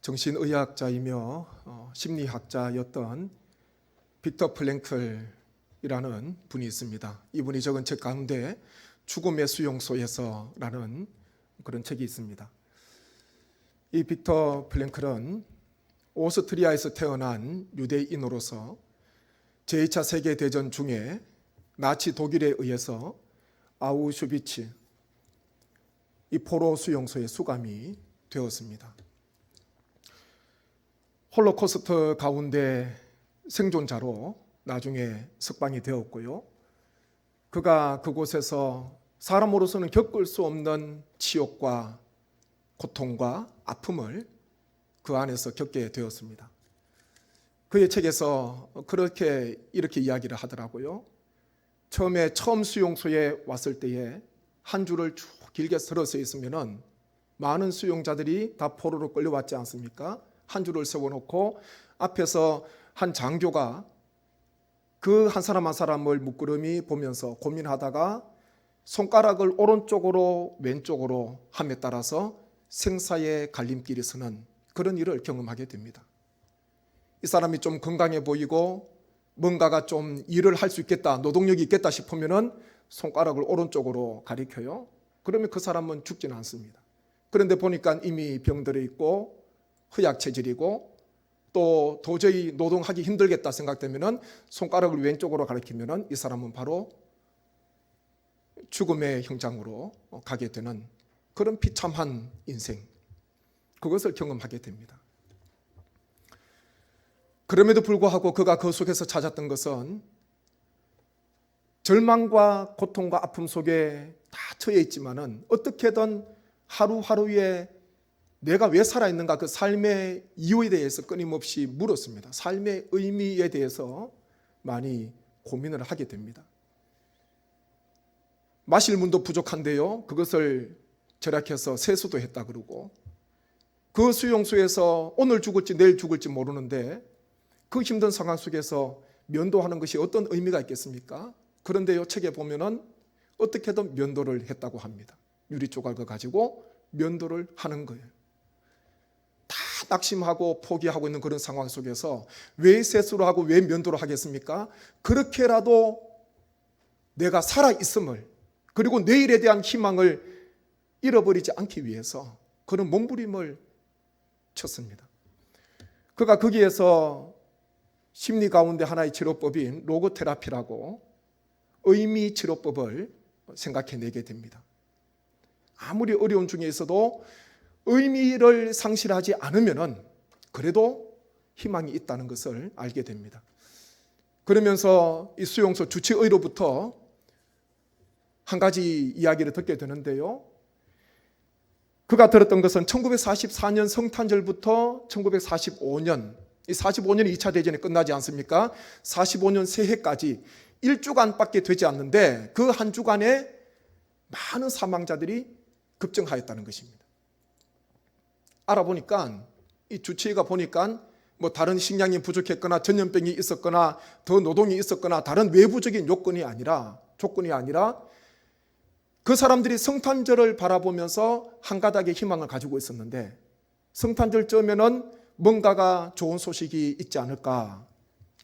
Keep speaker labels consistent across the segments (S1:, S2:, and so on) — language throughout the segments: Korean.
S1: 정신의학자이며 심리학자였던 빅터 프랭클이라는 분이 있습니다. 이분이 적은 책 가운데 죽음의 수용소에서라는 그런 책이 있습니다. 이 빅터 프랭클은 오스트리아에서 태어난 유대인으로서 제2차 세계대전 중에 나치 독일에 의해서 아우슈비츠 이 포로 수용소에 수감이 되었습니다. 홀로코스트 가운데 생존자로 나중에 석방이 되었고요. 그가 그곳에서 사람으로서는 겪을 수 없는 치욕과 고통과 아픔을 그 안에서 겪게 되었습니다. 그의 책에서 이렇게 이야기를 하더라고요. 처음 수용소에 왔을 때에 한 줄을 쭉 길게 서러서 있으면은 많은 수용자들이 다 포로로 끌려왔지 않습니까? 한 줄을 세워놓고 앞에서 한 장교가 그 한 사람 한 사람을 물끄러미 보면서 고민하다가 손가락을 오른쪽으로 왼쪽으로 함에 따라서 생사의 갈림길이 서는 그런 일을 경험하게 됩니다. 이 사람이 좀 건강해 보이고 뭔가가 좀 일을 할 수 있겠다, 노동력이 있겠다 싶으면은 손가락을 오른쪽으로 가리켜요. 그러면 그 사람은 죽지는 않습니다. 그런데 보니까 이미 병들어 있고 허약 체질이고 또 도저히 노동하기 힘들겠다 생각되면은 손가락을 왼쪽으로 가리키면은 이 사람은 바로 죽음의 현장으로 가게 되는 그런 비참한 인생, 그것을 경험하게 됩니다. 그럼에도 불구하고 그가 그 속에서 찾았던 것은 절망과 고통과 아픔 속에 다 처해 있지만은 어떻게든 하루하루에 내가 왜 살아있는가, 그 삶의 이유에 대해서 끊임없이 물었습니다. 삶의 의미에 대해서 많이 고민을 하게 됩니다. 마실 물도 부족한데요, 그것을 절약해서 세수도 했다 그러고, 그 수용소에서 오늘 죽을지 내일 죽을지 모르는데 그 힘든 상황 속에서 면도하는 것이 어떤 의미가 있겠습니까? 그런데요, 책에 보면은 어떻게든 면도를 했다고 합니다. 유리 조각을 가지고 면도를 하는 거예요. 다 낙심하고 포기하고 있는 그런 상황 속에서 왜 세수를 하고 왜 면도를 하겠습니까? 그렇게라도 내가 살아있음을, 그리고 내일에 대한 희망을 잃어버리지 않기 위해서 그런 몸부림을 쳤습니다. 그가 거기에서 심리 가운데 하나의 치료법인 로고테라피라고 의미 치료법을 생각해내게 됩니다. 아무리 어려운 중에 있어도 의미를 상실하지 않으면은 그래도 희망이 있다는 것을 알게 됩니다. 그러면서 이 수용소 주치의로부터 한 가지 이야기를 듣게 되는데요. 그가 들었던 것은 1944년 성탄절부터 1945년, 이 45년이 2차 대전이 끝나지 않습니까? 45년 새해까지 1주간밖에 되지 않는데 그 한 주간에 많은 사망자들이 급증하였다는 것입니다. 알아보니까 이 주치의가 보니까 뭐 다른 식량이 부족했거나 전염병이 있었거나 더 노동이 있었거나 다른 외부적인 조건이 아니라 그 사람들이 성탄절을 바라보면서 한 가닥의 희망을 가지고 있었는데 성탄절 쯤에는 뭔가가 좋은 소식이 있지 않을까,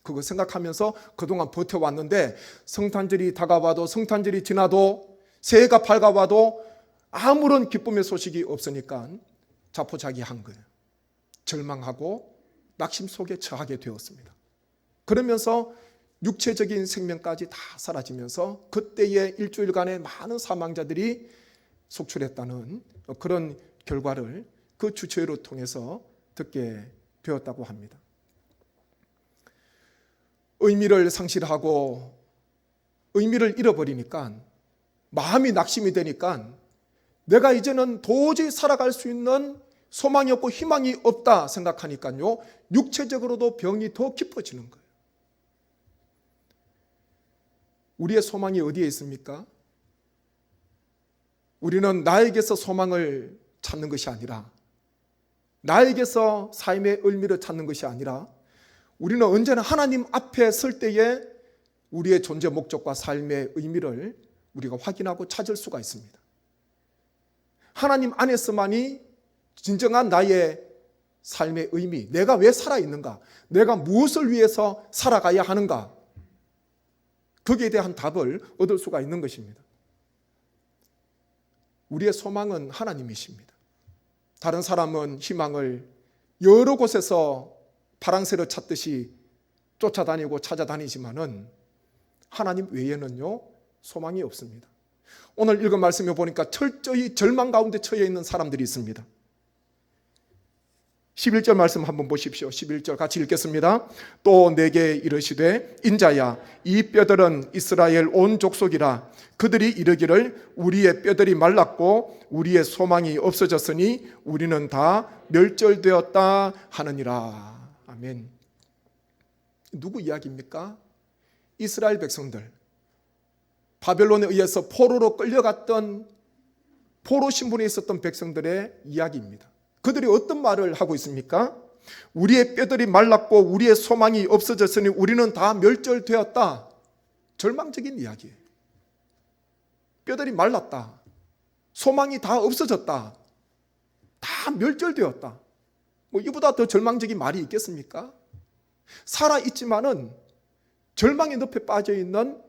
S1: 그거 생각하면서 그동안 버텨왔는데 성탄절이 다가와도 성탄절이 지나도 새해가 밝아와도 아무런 기쁨의 소식이 없으니까 자포자기한 거예요. 절망하고 낙심 속에 처하게 되었습니다. 그러면서 육체적인 생명까지 다 사라지면서 그때의 일주일간의 많은 사망자들이 속출했다는 그런 결과를 그 주치의를 통해서 듣게 되었다고 합니다. 의미를 상실하고 의미를 잃어버리니까 마음이 낙심이 되니까 내가 이제는 도저히 살아갈 수 있는 소망이 없고 희망이 없다 생각하니까요, 육체적으로도 병이 더 깊어지는 거예요. 우리의 소망이 어디에 있습니까? 우리는 나에게서 소망을 찾는 것이 아니라, 나에게서 삶의 의미를 찾는 것이 아니라, 우리는 언제나 하나님 앞에 설 때에 우리의 존재 목적과 삶의 의미를 우리가 확인하고 찾을 수가 있습니다. 하나님 안에서만이 진정한 나의 삶의 의미, 내가 왜 살아있는가, 내가 무엇을 위해서 살아가야 하는가, 거기에 대한 답을 얻을 수가 있는 것입니다. 우리의 소망은 하나님이십니다. 다른 사람은 희망을 여러 곳에서 파랑새를 찾듯이 쫓아다니고 찾아다니지만은 하나님 외에는요 소망이 없습니다. 오늘 읽은 말씀에 보니까 철저히 절망 가운데 처해 있는 사람들이 있습니다. 11절 말씀 한번 보십시오. 11절 같이 읽겠습니다. 또 내게 이르시되 인자야 이 뼈들은 이스라엘 온 족속이라. 그들이 이르기를 우리의 뼈들이 말랐고 우리의 소망이 없어졌으니 우리는 다 멸절되었다 하느니라. 아멘. 누구 이야기입니까? 이스라엘 백성들, 바벨론에 의해서 포로로 끌려갔던 포로 신분에 있었던 백성들의 이야기입니다. 그들이 어떤 말을 하고 있습니까? 우리의 뼈들이 말랐고 우리의 소망이 없어졌으니 우리는 다 멸절되었다. 절망적인 이야기예요. 뼈들이 말랐다. 소망이 다 없어졌다. 다 멸절되었다. 뭐 이보다 더 절망적인 말이 있겠습니까? 살아있지만은 절망의 늪에 빠져있는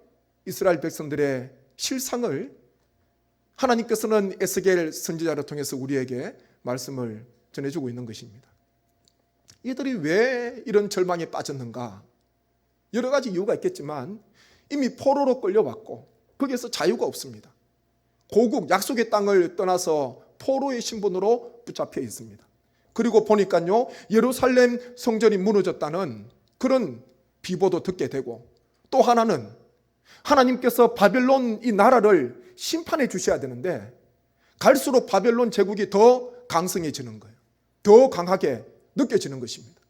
S1: 이스라엘 백성들의 실상을 하나님께서는 에스겔 선지자를 통해서 우리에게 말씀을 전해주고 있는 것입니다. 이들이 왜 이런 절망에 빠졌는가? 여러 가지 이유가 있겠지만 이미 포로로 끌려왔고 거기에서 자유가 없습니다. 고국 약속의 땅을 떠나서 포로의 신분으로 붙잡혀 있습니다. 그리고 보니까요 예루살렘 성전이 무너졌다는 그런 비보도 듣게 되고, 또 하나는 하나님께서 바벨론 이 나라를 심판해 주셔야 되는데 갈수록 바벨론 제국이 더 강성해지는 거예요. 더 강하게 느껴지는 것입니다.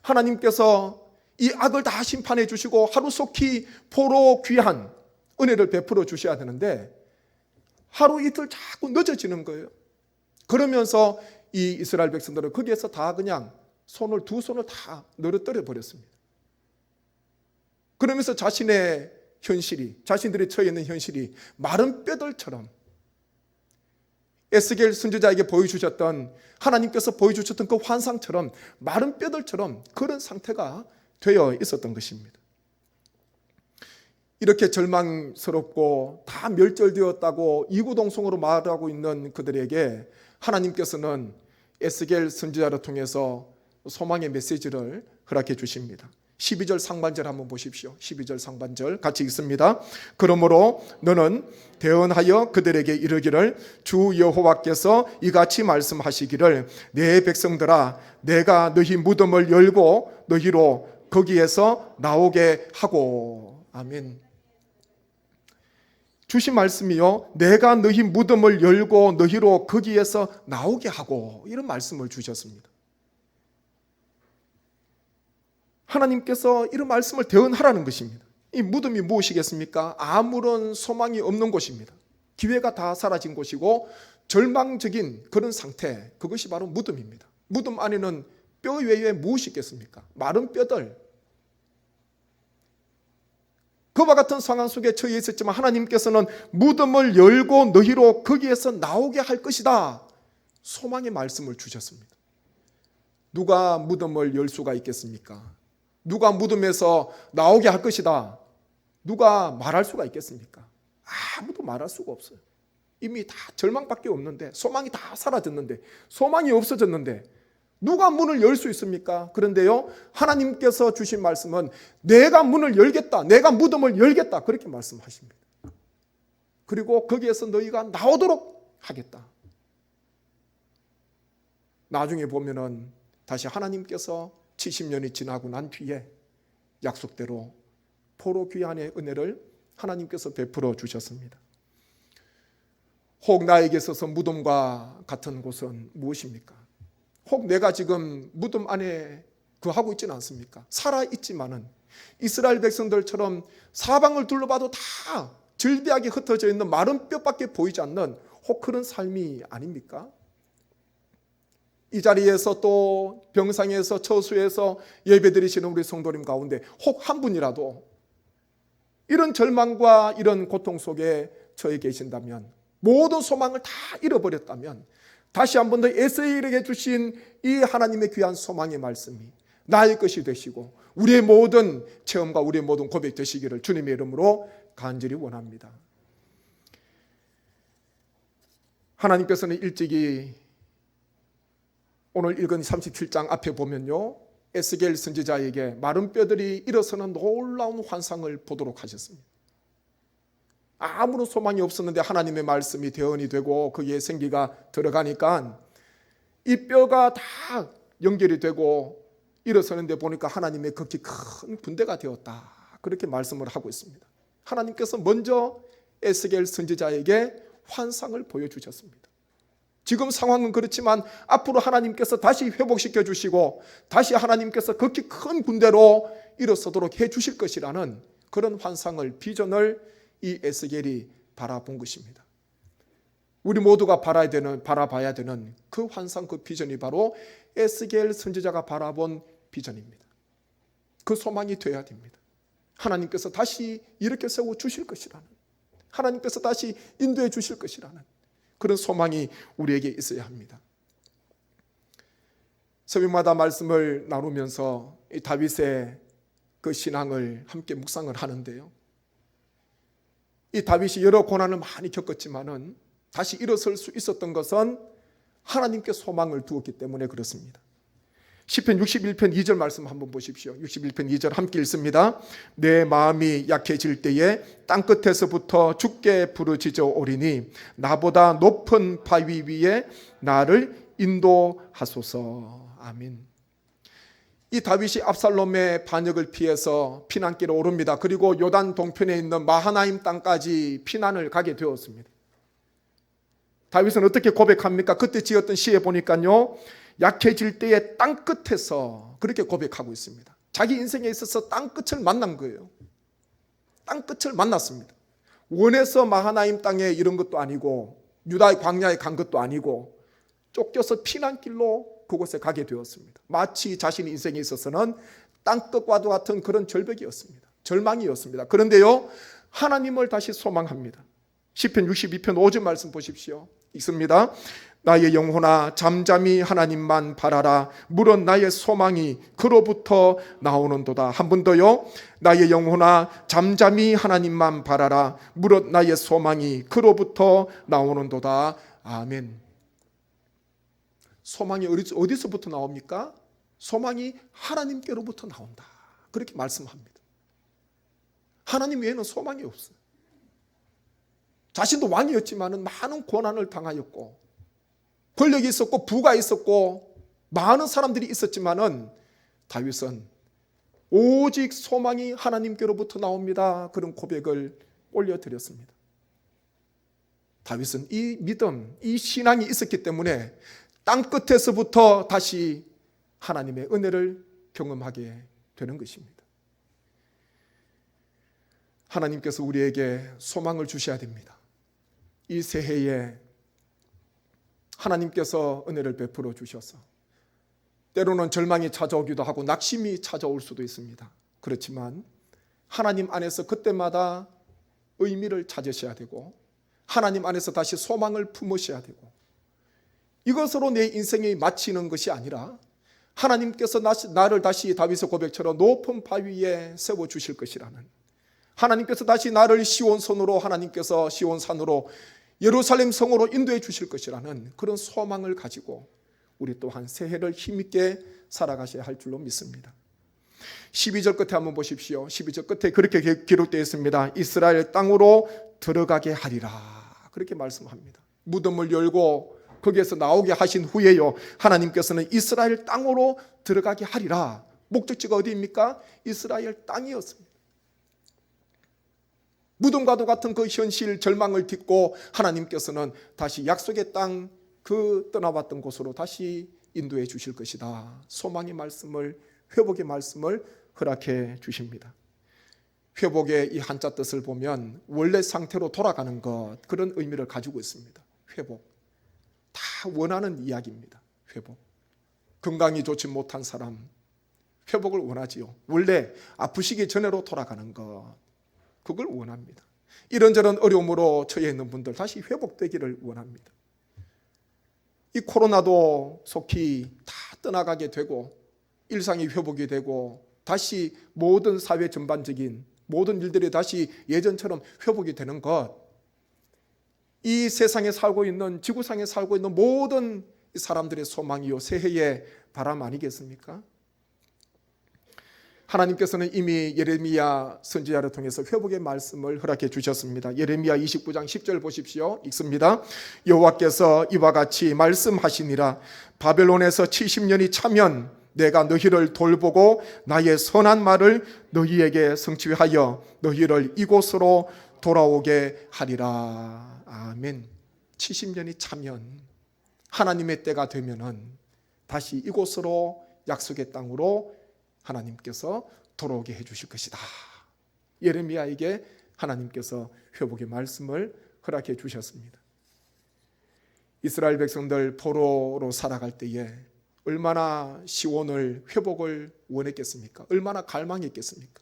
S1: 하나님께서 이 악을 다 심판해 주시고 하루속히 포로 귀한 은혜를 베풀어 주셔야 되는데 하루 이틀 자꾸 늦어지는 거예요. 그러면서 이 이스라엘 백성들은 거기에서 다 그냥 두 손을 다 늘어뜨려 버렸습니다. 그러면서 자신의 현실이, 자신들이 처해 있는 현실이 마른 뼈들처럼 에스겔 선지자에게 보여주셨던, 하나님께서 보여주셨던 그 환상처럼 마른 뼈들처럼 그런 상태가 되어 있었던 것입니다. 이렇게 절망스럽고 다 멸절되었다고 이구동성으로 말하고 있는 그들에게 하나님께서는 에스겔 선지자를 통해서 소망의 메시지를 허락해 주십니다. 12절 상반절 한번 보십시오. 12절 상반절 같이 읽습니다. 그러므로 너는 대언하여 그들에게 이르기를 주 여호와께서 이같이 말씀하시기를 내 백성들아 내가 너희 무덤을 열고 너희로 거기에서 나오게 하고. 아멘. 주신 말씀이요 내가 너희 무덤을 열고 너희로 거기에서 나오게 하고, 이런 말씀을 주셨습니다. 하나님께서 이런 말씀을 대언하라는 것입니다. 이 무덤이 무엇이겠습니까? 아무런 소망이 없는 곳입니다. 기회가 다 사라진 곳이고 절망적인 그런 상태, 그것이 바로 무덤입니다. 무덤 안에는 뼈 외에 무엇이 있겠습니까? 마른 뼈들. 그와 같은 상황 속에 처해 있었지만 하나님께서는 무덤을 열고 너희로 거기에서 나오게 할 것이다. 소망의 말씀을 주셨습니다. 누가 무덤을 열 수가 있겠습니까? 누가 무덤에서 나오게 할 것이다. 누가 말할 수가 있겠습니까? 아무도 말할 수가 없어요. 이미 다 절망밖에 없는데, 소망이 다 사라졌는데, 소망이 없어졌는데 누가 문을 열 수 있습니까? 그런데요 하나님께서 주신 말씀은 내가 문을 열겠다, 내가 무덤을 열겠다, 그렇게 말씀하십니다. 그리고 거기에서 너희가 나오도록 하겠다. 나중에 보면은 다시 하나님께서 70년이 지나고 난 뒤에 약속대로 포로 귀환의 은혜를 하나님께서 베풀어 주셨습니다. 혹 나에게 있어서 무덤과 같은 곳은 무엇입니까? 혹 내가 지금 무덤 안에 거하고 있지는 않습니까? 살아있지만은 이스라엘 백성들처럼 사방을 둘러봐도 다 절비하게 흩어져 있는 마른 뼈밖에 보이지 않는 혹 그런 삶이 아닙니까? 이 자리에서 또 병상에서 처수에서 예배드리시는 우리 성도님 가운데 혹 한 분이라도 이런 절망과 이런 고통 속에 처해 계신다면, 모든 소망을 다 잃어버렸다면, 다시 한 번 더 에스겔에게 주신 이 하나님의 귀한 소망의 말씀이 나의 것이 되시고 우리의 모든 체험과 우리의 모든 고백 되시기를 주님의 이름으로 간절히 원합니다. 하나님께서는 일찍이 오늘 읽은 37장 앞에 보면요, 에스겔 선지자에게 마른 뼈들이 일어서는 놀라운 환상을 보도록 하셨습니다. 아무런 소망이 없었는데 하나님의 말씀이 대언이 되고 거기에 생기가 들어가니까 이 뼈가 다 연결이 되고 일어서는데 보니까 하나님의 극히 큰 군대가 되었다, 그렇게 말씀을 하고 있습니다. 하나님께서 먼저 에스겔 선지자에게 환상을 보여주셨습니다. 지금 상황은 그렇지만 앞으로 하나님께서 다시 회복시켜 주시고 다시 하나님께서 극히 큰 군대로 일어서도록 해 주실 것이라는 그런 환상을, 비전을 이 에스겔이 바라본 것입니다. 우리 모두가 바라봐야 되는 그 환상, 그 비전이 바로 에스겔 선지자가 바라본 비전입니다. 그 소망이 되어야 됩니다. 하나님께서 다시 일으켜 세워 주실 것이라는, 하나님께서 다시 인도해 주실 것이라는 그런 소망이 우리에게 있어야 합니다. 새벽마다 말씀을 나누면서 이 다윗의 그 신앙을 함께 묵상을 하는데요, 이 다윗이 여러 고난을 많이 겪었지만은 다시 일어설 수 있었던 것은 하나님께 소망을 두었기 때문에 그렇습니다. 시편 61편 2절 말씀 한번 보십시오. 61편 2절 함께 읽습니다. 내 마음이 약해질 때에 땅끝에서부터 주께 부르짖어 오리니 나보다 높은 바위 위에 나를 인도하소서. 아멘. 이 다윗이 압살롬의 반역을 피해서 피난길에 오릅니다. 그리고 요단 동편에 있는 마하나임 땅까지 피난을 가게 되었습니다. 다윗은 어떻게 고백합니까? 그때 지었던 시에 보니까요, 약해질 때에 땅끝에서 그렇게 고백하고 있습니다. 자기 인생에 있어서 땅끝을 만난 거예요. 땅끝을 만났습니다. 원해서 마하나임 땅에 이런 것도 아니고 유다의 광야에 간 것도 아니고 쫓겨서 피난길로 그곳에 가게 되었습니다. 마치 자신의 인생에 있어서는 땅끝과도 같은 그런 절벽이었습니다. 절망이었습니다. 그런데요, 하나님을 다시 소망합니다. 시편 62편 5절 말씀 보십시오. 읽습니다. 나의 영혼아 잠잠히 하나님만 바라라. 물은 나의 소망이 그로부터 나오는도다. 한 번 더요. 나의 영혼아 잠잠히 하나님만 바라라. 물은 나의 소망이 그로부터 나오는도다. 아멘. 소망이 어디서부터 나옵니까? 소망이 하나님께로부터 나온다, 그렇게 말씀합니다. 하나님 외에는 소망이 없어요. 자신도 왕이었지만 많은 고난을 당하였고 권력이 있었고 부가 있었고 많은 사람들이 있었지만 다윗은 오직 소망이 하나님께로부터 나옵니다, 그런 고백을 올려드렸습니다. 다윗은 이 믿음, 이 신앙이 있었기 때문에 땅끝에서부터 다시 하나님의 은혜를 경험하게 되는 것입니다. 하나님께서 우리에게 소망을 주셔야 됩니다. 이 새해에 하나님께서 은혜를 베풀어 주셔서 때로는 절망이 찾아오기도 하고 낙심이 찾아올 수도 있습니다. 그렇지만 하나님 안에서 그때마다 의미를 찾으셔야 되고 하나님 안에서 다시 소망을 품으셔야 되고 이것으로 내 인생이 마치는 것이 아니라 하나님께서 나를 다시 다윗의 고백처럼 높은 바위 위에 세워주실 것이라는, 하나님께서 다시 나를 시온산으로, 하나님께서 시온산으로 예루살렘 성으로 인도해 주실 것이라는 그런 소망을 가지고 우리 또한 새해를 힘있게 살아가셔야 할 줄로 믿습니다. 12절 끝에 한번 보십시오. 12절 끝에 그렇게 기록되어 있습니다. 이스라엘 땅으로 들어가게 하리라, 그렇게 말씀합니다. 무덤을 열고 거기에서 나오게 하신 후에요, 하나님께서는 이스라엘 땅으로 들어가게 하리라. 목적지가 어디입니까? 이스라엘 땅이었습니다. 무덤과도 같은 그 현실 절망을 딛고 하나님께서는 다시 약속의 땅, 그 떠나왔던 곳으로 다시 인도해 주실 것이다. 소망의 말씀을, 회복의 말씀을 허락해 주십니다. 회복의 이 한자 뜻을 보면 원래 상태로 돌아가는 것, 그런 의미를 가지고 있습니다. 회복, 다 원하는 이야기입니다. 회복. 건강이 좋지 못한 사람 회복을 원하지요. 원래 아프시기 전에로 돌아가는 것, 그걸 원합니다. 이런저런 어려움으로 처해 있는 분들 다시 회복되기를 원합니다. 이 코로나도 속히 다 떠나가게 되고 일상이 회복이 되고 다시 모든 사회 전반적인 모든 일들이 다시 예전처럼 회복이 되는 것, 이 세상에 살고 있는, 지구상에 살고 있는 모든 사람들의 소망이요 새해의 바람 아니겠습니까? 하나님께서는 이미 예레미야 선지자를 통해서 회복의 말씀을 허락해 주셨습니다. 예레미야 29장 10절 보십시오. 읽습니다. 여호와께서 이와 같이 말씀하시니라. 바벨론에서 70년이 차면 내가 너희를 돌보고 나의 선한 말을 너희에게 성취하여 너희를 이곳으로 돌아오게 하리라. 아멘. 70년이 차면, 하나님의 때가 되면은 다시 이곳으로, 약속의 땅으로 하나님께서 돌아오게 해 주실 것이다. 예레미야에게 하나님께서 회복의 말씀을 허락해 주셨습니다. 이스라엘 백성들 포로로 살아갈 때에 얼마나 시온을, 회복을 원했겠습니까? 얼마나 갈망했겠습니까?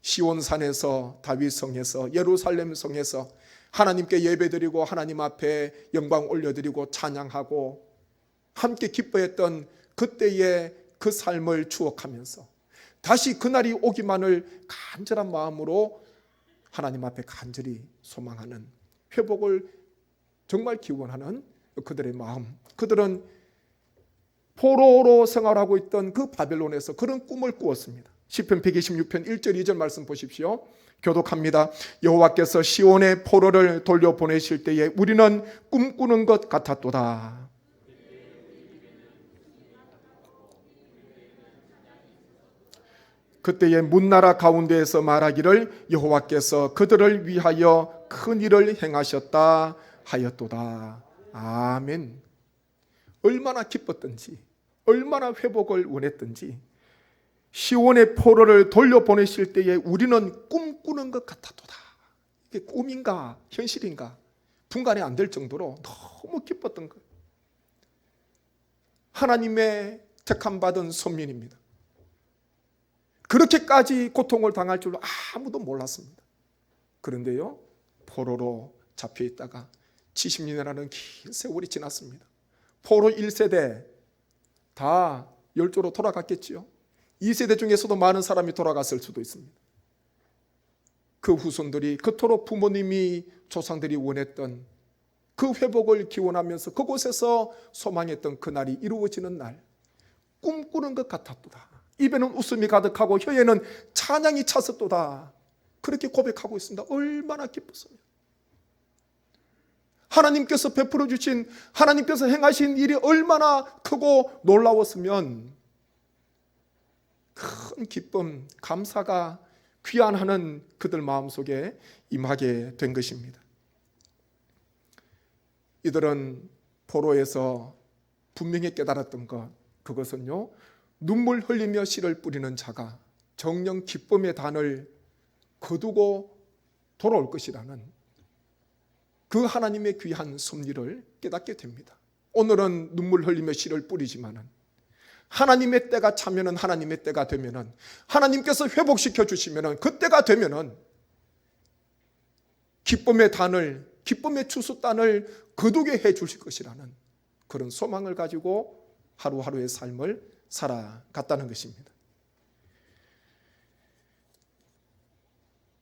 S1: 시온산에서, 다윗성에서, 예루살렘 성에서 하나님께 예배드리고 하나님 앞에 영광 올려드리고 찬양하고 함께 기뻐했던 그때의 그 삶을 추억하면서 다시 그날이 오기만을 간절한 마음으로 하나님 앞에 간절히 소망하는, 회복을 정말 기원하는 그들의 마음, 그들은 포로로 생활하고 있던 그 바벨론에서 그런 꿈을 꾸었습니다. 시편 126편 1절 2절 말씀 보십시오. 교독합니다. 여호와께서 시온의 포로를 돌려보내실 때에 우리는 꿈꾸는 것 같았도다. 그때에 문나라 가운데에서 말하기를 여호와께서 그들을 위하여 큰 일을 행하셨다 하였도다. 아멘. 얼마나 기뻤던지, 얼마나 회복을 원했던지, 시온의 포로를 돌려보내실 때에 우리는 꿈꾸는 것 같았도다. 이게 꿈인가 현실인가 분간이 안 될 정도로 너무 기뻤던 거예요. 하나님의 택함받은 선민입니다. 그렇게까지 고통을 당할 줄로 아무도 몰랐습니다. 그런데요, 포로로 잡혀 있다가 70년이라는 긴 세월이 지났습니다. 포로 1세대 다 열조로 돌아갔겠지요. 2세대 중에서도 많은 사람이 돌아갔을 수도 있습니다. 그 후손들이 그토록 부모님이, 조상들이 원했던 그 회복을 기원하면서 그곳에서 소망했던 그날이 이루어지는 날, 꿈꾸는 것 같았도다. 입에는 웃음이 가득하고 혀에는 찬양이 찼었도다. 그렇게 고백하고 있습니다. 얼마나 기뻤어요. 하나님께서 베풀어 주신, 하나님께서 행하신 일이 얼마나 크고 놀라웠으면 큰 기쁨, 감사가 귀환하는 그들 마음속에 임하게 된 것입니다. 이들은 포로에서 분명히 깨달았던 것, 그것은요, 눈물 흘리며 씨를 뿌리는 자가 정녕 기쁨의 단을 거두고 돌아올 것이라는 그 하나님의 귀한 섭리를 깨닫게 됩니다. 오늘은 눈물 흘리며 씨를 뿌리지만은 하나님의 때가 차면은, 하나님의 때가 되면은, 하나님께서 회복시켜 주시면은, 그때가 되면은 기쁨의 단을, 기쁨의 추수단을 거두게 해 주실 것이라는 그런 소망을 가지고 하루하루의 삶을 살아갔다는 것입니다.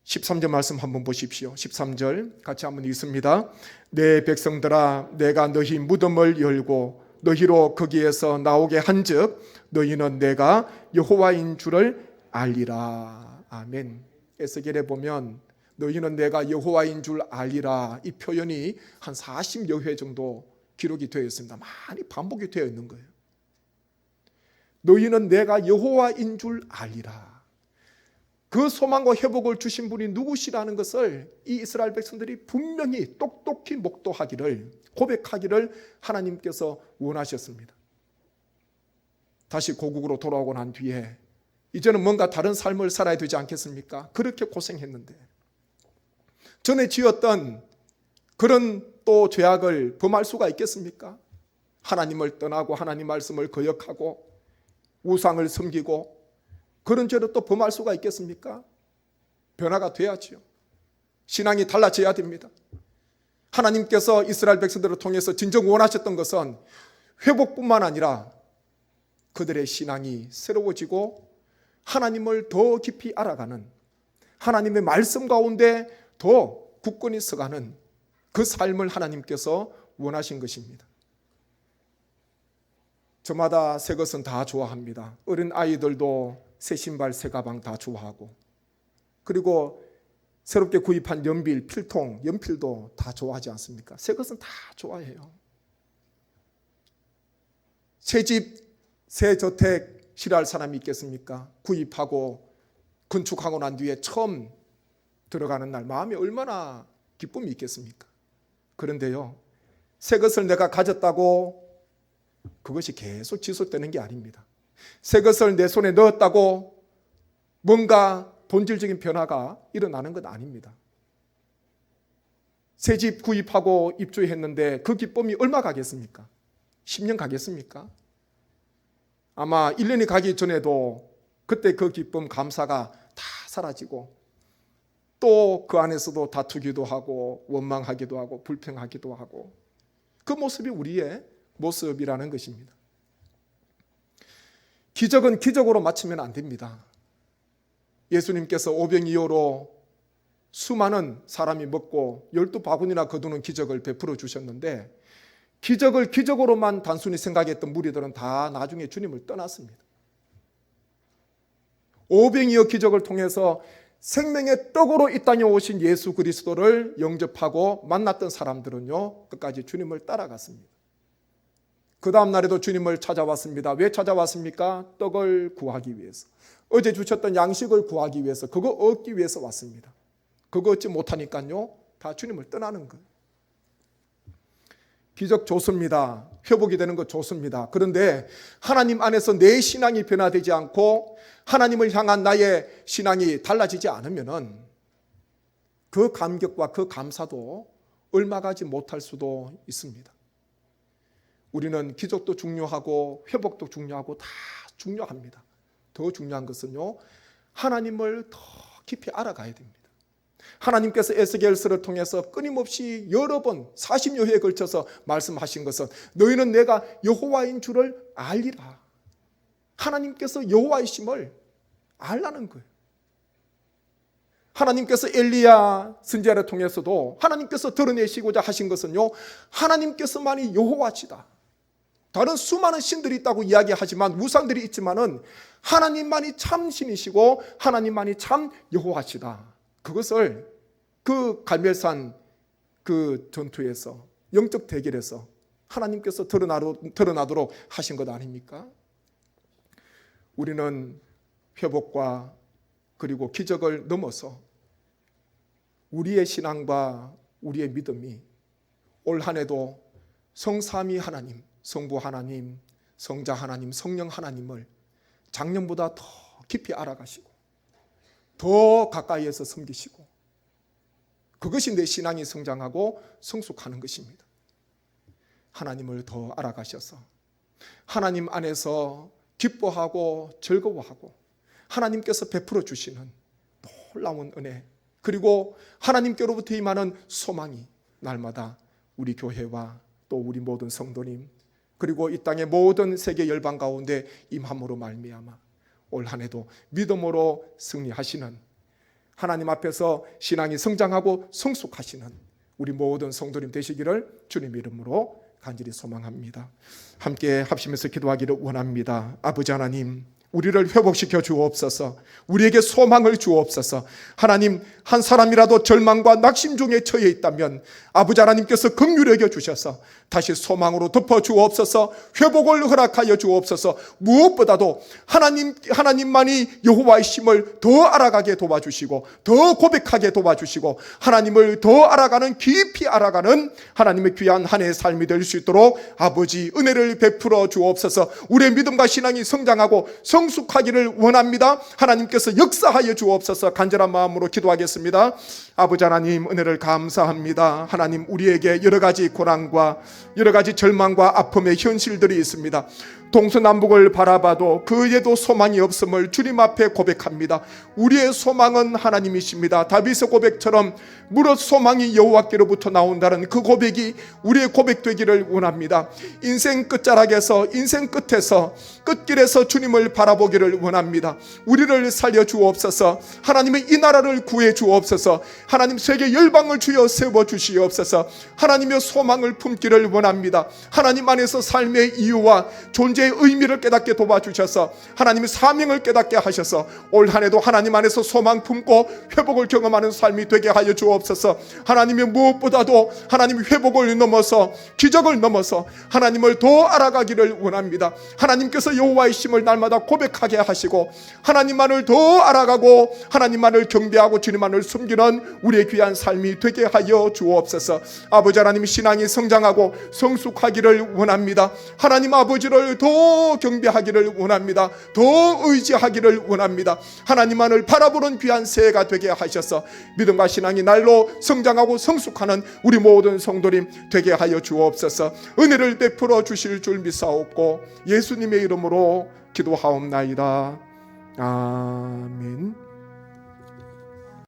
S1: 13절 말씀 한번 보십시오. 13절 같이 한번 읽습니다. 내 백성들아, 내가 너희 무덤을 열고 너희로 거기에서 나오게 한즉 너희는 내가 여호와인 줄을 알리라. 아멘. 에스겔에 보면 너희는 내가 여호와인 줄 알리라, 이 표현이 한 40여 회 정도 기록이 되어 있습니다. 많이 반복이 되어 있는 거예요. 너희는 내가 여호와인 줄 알리라. 그 소망과 회복을 주신 분이 누구시라는 것을 이 이스라엘 백성들이 분명히 똑똑히 목도하기를, 고백하기를 하나님께서 원하셨습니다. 다시 고국으로 돌아오고 난 뒤에 이제는 뭔가 다른 삶을 살아야 되지 않겠습니까? 그렇게 고생했는데 전에 지었던 그런 또 죄악을 범할 수가 있겠습니까? 하나님을 떠나고 하나님 말씀을 거역하고 우상을 섬기고 그런 죄를 또 범할 수가 있겠습니까? 변화가 돼야지요. 신앙이 달라져야 됩니다. 하나님께서 이스라엘 백성들을 통해서 진정 원하셨던 것은 회복뿐만 아니라 그들의 신앙이 새로워지고 하나님을 더 깊이 알아가는, 하나님의 말씀 가운데 더 굳건히 서가는 그 삶을 하나님께서 원하신 것입니다. 저마다 새 것은 다 좋아합니다. 어린 아이들도 새 신발, 새 가방 다 좋아하고, 그리고 새롭게 구입한 연필, 필통, 연필도 다 좋아하지 않습니까? 새 것은 다 좋아해요. 새 집, 새 저택 싫어할 사람이 있겠습니까? 구입하고 건축하고 난 뒤에 처음 들어가는 날 마음에 얼마나 기쁨이 있겠습니까? 그런데요, 새 것을 내가 가졌다고 그것이 계속 지속되는 게 아닙니다. 새 것을 내 손에 넣었다고 뭔가 본질적인 변화가 일어나는 건 아닙니다. 새 집 구입하고 입주했는데 그 기쁨이 얼마 가겠습니까? 10년 가겠습니까? 아마 1년이 가기 전에도 그때 그 기쁨, 감사가 다 사라지고 또 그 안에서도 다투기도 하고 원망하기도 하고 불평하기도 하고, 그 모습이 우리의 모습이라는 것입니다. 기적은 기적으로 마치면 안 됩니다. 예수님께서 오병이어로 수많은 사람이 먹고 12바구니나 거두는 기적을 베풀어 주셨는데, 기적을 기적으로만 단순히 생각했던 무리들은 다 나중에 주님을 떠났습니다. 오병이어 기적을 통해서 생명의 떡으로 이 땅에 오신 예수 그리스도를 영접하고 만났던 사람들은요, 끝까지 주님을 따라갔습니다. 그 다음 날에도 주님을 찾아왔습니다. 왜 찾아왔습니까? 떡을 구하기 위해서, 어제 주셨던 양식을 구하기 위해서, 그거 얻기 위해서 왔습니다. 그거 얻지 못하니까요, 다 주님을 떠나는 거예요. 기적 좋습니다. 회복이 되는 것 좋습니다. 그런데 하나님 안에서 내 신앙이 변화되지 않고 하나님을 향한 나의 신앙이 달라지지 않으면은 그 감격과 그 감사도 얼마 가지 못할 수도 있습니다. 우리는 기적도 중요하고 회복도 중요하고 다 중요합니다. 더 중요한 것은요, 하나님을 더 깊이 알아가야 됩니다. 하나님께서 에스겔서를 통해서 끊임없이 여러 번 40여 회에 걸쳐서 말씀하신 것은 너희는 내가 여호와인 줄을 알리라. 하나님께서 여호와이심을 알라는 거예요. 하나님께서 엘리야 선지자를 통해서도 하나님께서 드러내시고자 하신 것은요, 하나님께서만이 여호와시다. 다른 수많은 신들이 있다고 이야기하지만, 우상들이 있지만은 하나님만이 참 신이시고 하나님만이 참 여호와시다. 그것을 그 갈멜산 그 전투에서, 영적 대결에서 하나님께서 드러나도록 하신 것 아닙니까? 우리는 회복과 그리고 기적을 넘어서 우리의 신앙과 우리의 믿음이 올 한 해도 성삼위 하나님, 성부 하나님, 성자 하나님, 성령 하나님을 작년보다 더 깊이 알아가시고 더 가까이에서 섬기시고, 그것이 내 신앙이 성장하고 성숙하는 것입니다. 하나님을 더 알아가셔서 하나님 안에서 기뻐하고 즐거워하고 하나님께서 베풀어 주시는 놀라운 은혜, 그리고 하나님께로부터 임하는 소망이 날마다 우리 교회와 또 우리 모든 성도님, 그리고 이 땅의 모든 세계 열방 가운데 임함으로 말미암아 올 한 해도 믿음으로 승리하시는, 하나님 앞에서 신앙이 성장하고 성숙하시는 우리 모든 성도님 되시기를 주님 이름으로 간절히 소망합니다. 함께 합심해서 기도하기를 원합니다. 아버지 하나님, 우리를 회복시켜 주옵소서. 우리에게 소망을 주옵소서. 하나님, 한 사람이라도 절망과 낙심 중에 처해 있다면 아버지 하나님께서 긍휼히 여겨 주셔서 다시 소망으로 덮어 주옵소서. 회복을 허락하여 주옵소서. 무엇보다도 하나님만이 여호와이심을 더 알아가게 도와주시고 더 고백하게 도와주시고 하나님을 더 알아가는, 깊이 알아가는 하나님의 귀한 한 해의 삶이 될 수 있도록 아버지 은혜를 베풀어 주옵소서. 우리의 믿음과 신앙이 성장하고 성숙하기를 원합니다. 하나님께서 역사하여 주옵소서. 간절한 마음으로 기도하겠습니다. 아버지 하나님, 은혜를 감사합니다. 하나님, 우리에게 여러 가지 고난과 여러 가지 절망과 아픔의 현실들이 있습니다. 동서남북을 바라봐도 그에도 소망이 없음을 주님 앞에 고백합니다. 우리의 소망은 하나님이십니다. 다윗의 고백처럼 무릇 소망이 여호와께로부터 나온다는 그 고백이 우리의 고백되기를 원합니다. 인생 끝자락에서, 인생 끝에서, 끝길에서 주님을 바라보기를 원합니다. 우리를 살려 주옵소서. 하나님의 이 나라를 구해 주옵소서. 하나님 세계 열방을 주여 세워 주시옵소서. 하나님의 소망을 품기를 원합니다. 하나님 안에서 삶의 이유와 존재의 의미를 깨닫게 도와주셔서 하나님의 사명을 깨닫게 하셔서 올 한해도 하나님 안에서 소망 품고 회복을 경험하는 삶이 되게 하여 주옵소서. 하나님의 무엇보다도 하나님의 회복을 넘어서 기적을 넘어서 하나님을 더 알아가기를 원합니다. 하나님께서 여호와의 심을 날마다 고백하게 하시고 하나님만을 더 알아가고 하나님만을 경배하고 주님만을 숨기는 우리의 귀한 삶이 되게 하여 주옵소서. 아버지 하나님, 신앙이 성장하고 성숙하기를 원합니다. 하나님 아버지를 더 경배하기를 원합니다. 더 의지하기를 원합니다. 하나님만을 바라보는 귀한 새해가 되게 하셔서 믿음과 신앙이 날로 성장하고 성숙하는 우리 모든 성도님 되게 하여 주옵소서. 은혜를 베풀어 주실 줄 믿사옵고 예수님의 이름으로 기도하옵나이다. 아멘.